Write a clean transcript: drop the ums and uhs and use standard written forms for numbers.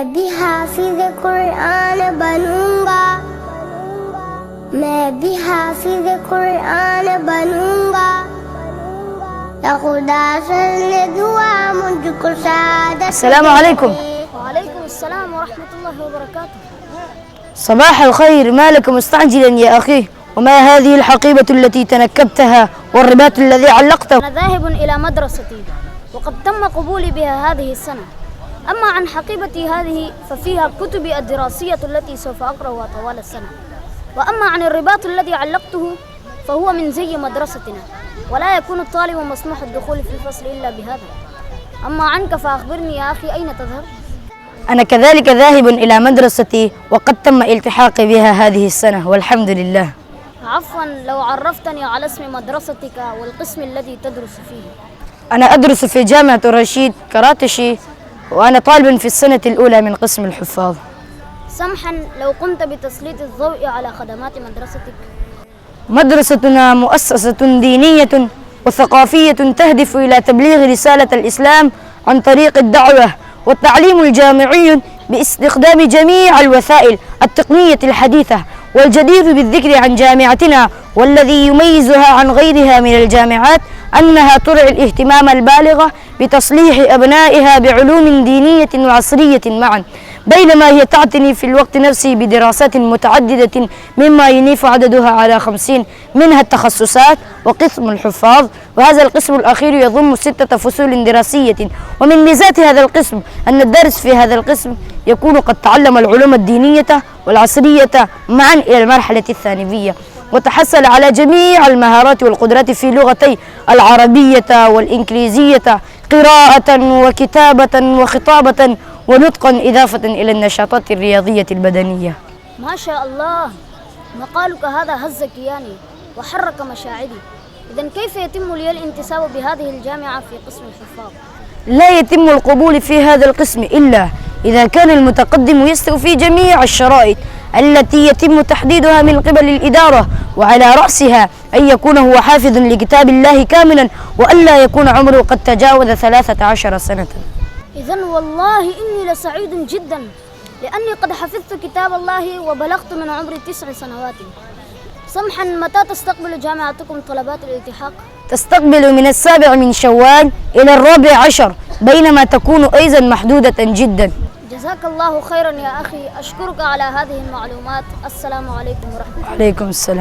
मैं भी हाफिज कुरान बनूंगा, मैं भी हाफिज कुरान बनूंगा। या खुदा से दुआ मुझको सादत। السلام عليكم. وعليكم السلام ورحمة الله وبركاته. صباح الخير، ما لك مستعجلا يا أخي؟ وما هذه الحقيبة التي تنكبتها والرباط الذي علقته؟ أنا ذاهب إلى مدرستي وقد تم قبولي بها هذه السنة. أما عن حقيبتي هذه ففيها كتبي الدراسية التي سوف أقرأها طوال السنة. وأما عن الرباط الذي علقته فهو من زي مدرستنا، ولا يكون الطالب مسموح الدخول في الفصل إلا بهذا. أما عنك فأخبرني يا أخي، أين تذهب؟ أنا كذلك ذاهب إلى مدرستي وقد تم التحاقي بها هذه السنة والحمد لله. عفوا، لو عرفتني على اسم مدرستك والقسم الذي تدرس فيه. أنا أدرس في جامعة الرشيد كراتشي، وأنا طالب في السنة الأولى من قسم الحفاظ. سمحا لو قمت بتسليط الضوء على خدمات مدرستك. مدرستنا مؤسسة دينية وثقافية تهدف إلى تبليغ رسالة الإسلام عن طريق الدعوة والتعليم الجامعي باستخدام جميع الوسائل التقنية الحديثة. والجدير بالذكر عن جامعتنا والذي يميزها عن غيرها من الجامعات أنها ترعي الاهتمام البالغ بتصليح أبنائها بعلوم دينية وعصرية معا، بينما هي تعتني في الوقت نفسه بدراسات متعددة مما ينيف عددها على 50، منها التخصصات وقسم الحفاظ، وهذا القسم الأخير يضم 6 فصول دراسية. ومن ميزات هذا القسم أن الدارس في هذا القسم يكون قد تعلم العلوم الدينية والعصرية معا إلى المرحلة الثانوية، وتحصل على جميع المهارات والقدرات في لغتي العربية والإنجليزية قراءة وكتابة وخطابة ونطقا، إضافة إلى النشاطات الرياضية البدنية. ما شاء الله، مقالك هذا هز كياني وحرك مشاعري. إذن كيف يتم لي الانتساب بهذه الجامعة في قسم الحفاظ؟ لا يتم القبول في هذا القسم إلا إذا كان المتقدم يستوفي جميع الشرائط التي يتم تحديدها من قبل الإدارة، وعلى رأسها أن يكون هو حافظ لكتاب الله كاملا، وألا يكون عمره قد تجاوز 13 سنة. إذن والله إني لسعيد جدا، لأني قد حفظت كتاب الله وبلغت من عمري 9 سنوات. سمحا، متى تستقبل جامعتكم طلبات الالتحاق؟ تستقبل من 7 من شوال إلى 14، بينما تكون أيضا محدودة جدا. جزاك الله خيرا يا أخي، أشكرك على هذه المعلومات. السلام عليكم ورحمة الله. عليكم السلام.